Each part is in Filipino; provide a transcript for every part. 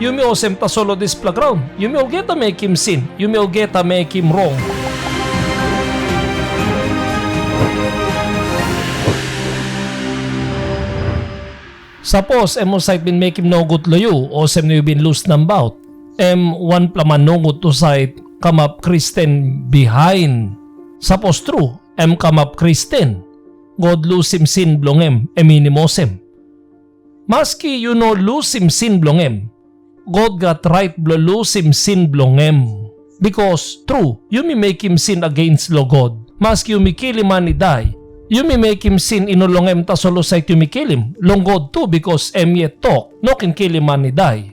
You may osem ta solo this playground. You may get a make him sin. You may get a make him wrong. Suppose emo site bin make him no good loyo o sem no bin lose ng bout. One plaman no good to site come up Christian behind. Suppose true, come up Christian. God lose him sin blong minimosem. Maski you know lose him sin blong God got right blo lose him sin blong Because true, you may make him sin against lo God. Maski you may kill him man die. You may make him sin inulong ta solo site you may kill him. Long God too because yet talk no can kill him man die.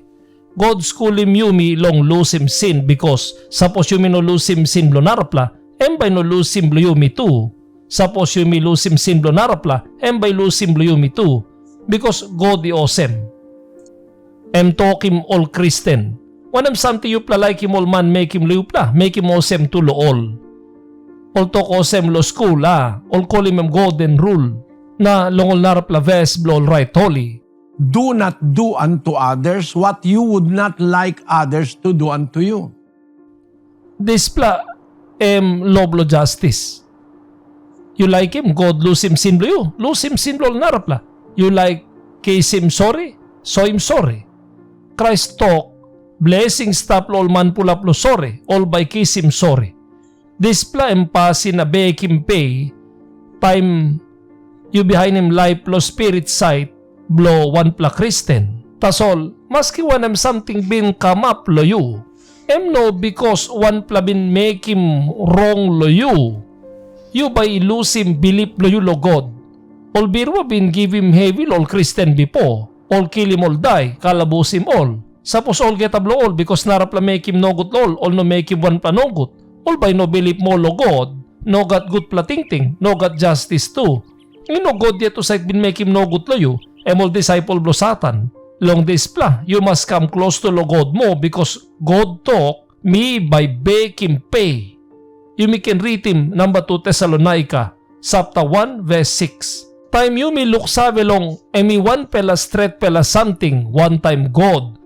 God school him you may long lose him sin because suppose you may no lose him sin blo narapla by no lose him blo you may too. Suppose you may lose him sin blo narapla by lose him blo you may too. Because God is awesome. Talk him all Christian. When something you pla like him all man make him liupla, make him awesome to lo all. All talk awesome lo school all call him golden rule na long all narap la ves blo all right holy. Do not do unto others what you would not like others to do unto you. This pla loblo justice. You like him, God lose him sin blo you. Lose him sin blo all narap la. You like case him sorry, so him sorry. Christ talk, blessing stop all man pulap lo sorry, all by kiss him sorry. This pla empasi na bake him pay, time you behind him life lo spirit sight, blow one pla Christian. Tasol, maski one something bin come up lo you, no because one pla bin make him wrong lo you. You by lose him believe lo you lo God. All birwa bin give him heavy all Christian before. All kill him all die, kalabos him all. Suppose all get ablo all because narapla make him no good all no make him one pa no good. All by no believe mo lo God, no got good platingting, no got justice too. No God yet to side bin make him no good lo you, all disciple blo Satan. Long this pla, you must come close to lo God mo because God talk me by bake him pay. You may can read him number 2 Thessalonica, chapter 1 verse 6. Time you may look sabi long one pela straight pela something one time God.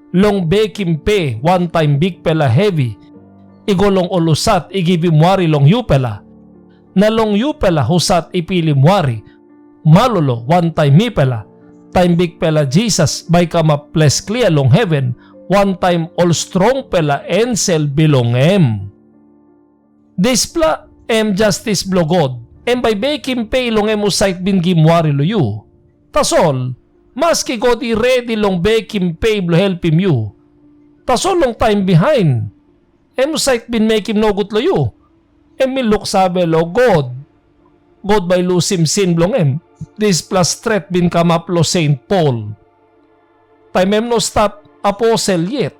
Long bake him pay one time big pela heavy. Igolong ulusat igibimwari long you pela. Na long you pela husat ipilimwari. Malolo one time mi pela. Time big pela Jesus by kama ples clear long heaven. One time all strong pela ensel belong Displa justice blo God. By baking pay long emo site bin gimwari lo you. Tasol, maski God i ready long baking pay blo help him you. Tasol long time behind. Emo site bin make him no good lo you. Look sabi lo God. God by lose him sin blong This plus threat bin come up lo Saint Paul. Time no stop apostle yet.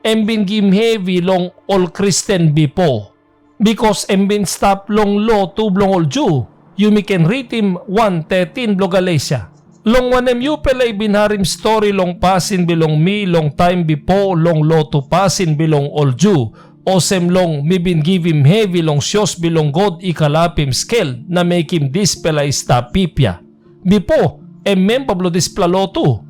Bin gim heavy long all Christian before. Because bin stop long law to blong all Jew, you may can read him 1:13 blo Galatia. Long wanem you pelay binharim story long pasin belong me long time before long law to pasin belong all Jew. O sem long mi bin give him heavy long shows belong God ikalapim scale na make him this pelay stop pipya. Before, Pablo this plalo to.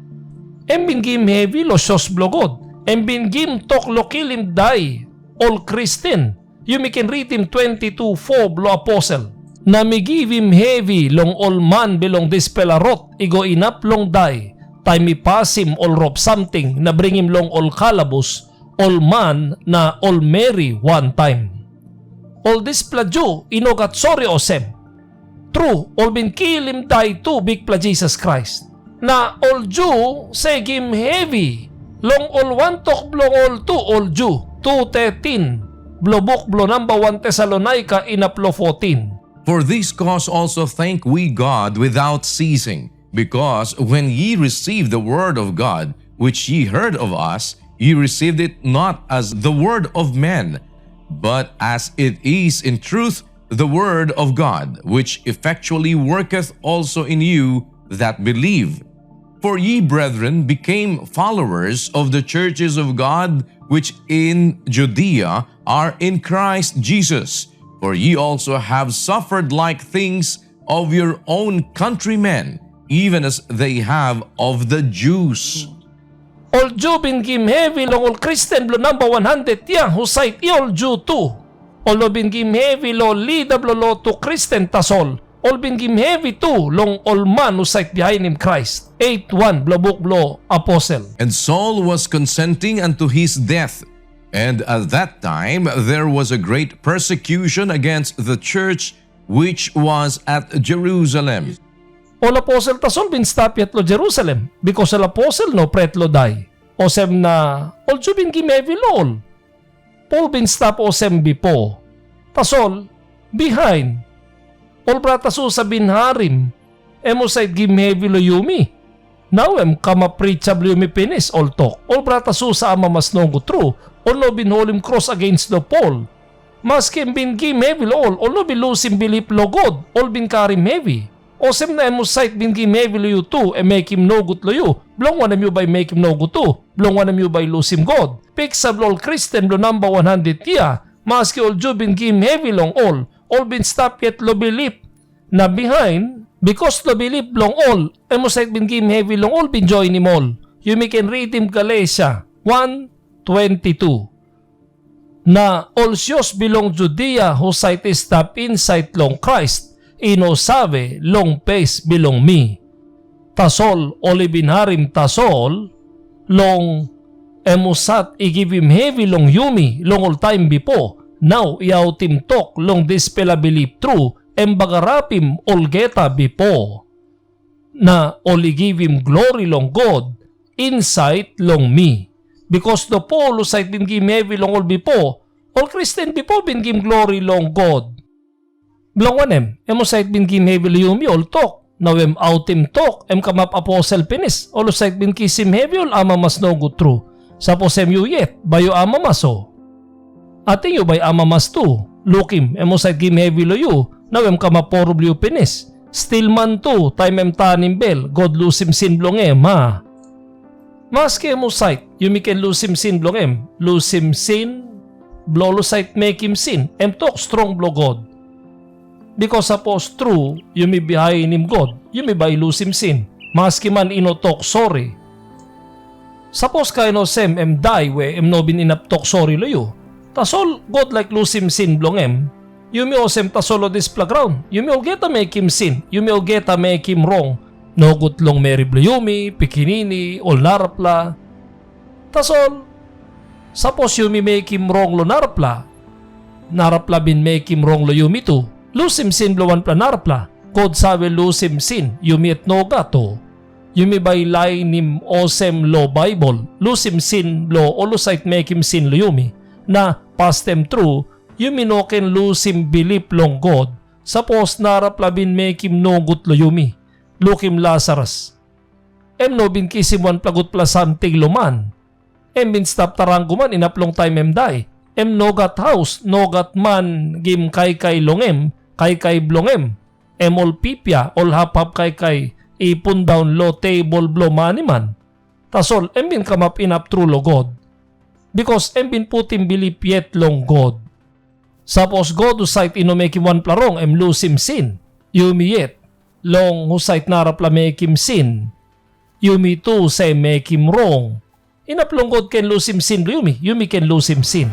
Bin give him heavy lo shows blo God. Bin give him talk lo kill him die. All Christian. You may can read him 22:4 blo apostle. Na mi give him heavy long all man belong this pelarot igo inap long die. Time mi pass him all rope something na bring him long all kalabos all man na all Mary one time. All this pladyo inogat sorry osem. True, all bin kill him die too big pla Jesus Christ. Na all Jew say him heavy. Long all one talk blong all two all Jew 2:13. Blobok blo number 1 Thessalonica inaplo 14. For this cause also thank we God without ceasing, because when ye received the word of God, which ye heard of us, ye received it not as the word of men, but as it is in truth the word of God, which effectually worketh also in you that believe. For ye, brethren, became followers of the churches of God which in Judea are in Christ Jesus. For ye also have suffered like things of your own countrymen, even as they have of the Jews. All Jew bin gim heavy long all Christian lo number 100 yang who cite all Jew too. All lo bin gim heavy lo lead lo to Christian tasol. All bin gim heavy too long all man who cite behind him Christ. 8:1 blabok blo apostle. And Saul was consenting unto his death. And at that time there was a great persecution against the church which was at Jerusalem. All apostle tasol bin stop yet lo Jerusalem because all apostle no pret lo die. Osem na all Jew bin gim heavy lo all. Paul bin stop osem bipo. Tasol behind. All brataso sa binharim. Emo side gim heavy lo yumi. Now em kama preachable yumi pinis all talk. All brataso sa ama mas nongo true. All no bin holim cross against the Paul. Maskim bin gim heavy lo all no bin lusim bilip lo God. All bin karim heavy. Osem na emo side bin gim heavy lo you too. E make him no good lo you. Blong one you by make him no good too. Blong one you by lusim God. Pick sab all Christian lo number 100 tiya. Maski all Jew bin gim heavy long all bin stop yet lo believe na behind, because lo believe long all, emo side bin gim heavy long all bin join him all. You can read him Galatia 1:22 na all Jews belong Judea who side is stop inside long Christ, ino sabe long face belong me. Tasol oli binharim tasol long emusat i-give him heavy long yumi long all time before. Now iaw tim talk long dispela believe true embagarapim olgeta before. Na oli give him glory long God insight long me. Because the Paul who side bin give heavy long all before, all Christian before bin give glory long God. Belong wanem, emo side bin give heavy long yumi all talk. Now em out him talk, em kamap apostle pinis. All side bin kisim heavy all ama mas no go true. Sapos em yu yet, bayo ama maso. Ating yu bay ama mas tu. Lukim, emo side give heavy lo yu. Now em kamaporob yu pinis. Still man tu, time em tanim bel. God lusim sin blong em ha. Maski emo side, yu miken lusim sin blong em. Lusim sin, blolo side make him sin. Em talk strong blo God. Because suppose true, you may behind him God, you may by lose him sin. Maski man ino talk sorry. Suppose kayo no sem em die we em no bin inap talk sorry lo you. Tasol God like lose him sin blong em. You may osem tasolo this playground. You may get a make him sin. You may get a make him wrong. No good long Mary Bluyumi, Pikinini, ol narapla. Tasol, suppose you may make him wrong lo narapla. Narapla bin make him wrong lo yumi too. Lusim sin blowan planarpla. God sabi lusim sin. Yumi et no gato. Yumi by lay nim osem lo Bible. Lusim sin lo olusite make him sin lo yumi. Na past them true. Yumi no ken lusim belief long God. Suppose narapla bin make him no gut lo yumi. Lukim Lazarus. Em no bin kisim wan plagut plasanting luman. Em bin stop tarangguman inaplong time em die. Em no gat house, no gat man gim kay longem. Kay blongem, emol pipya, ol hap kay ipon down low table blow maniman. Tasol, embin kamap inap true lo God. Because embin putim believe yet long God. Suppose God who sight ino make him one plarong, em lose him sin. Yumi yet, long who sight narap la make him sin. Yumi too say make him wrong. Inaplong God can lose him sin, yumi can lose him sin.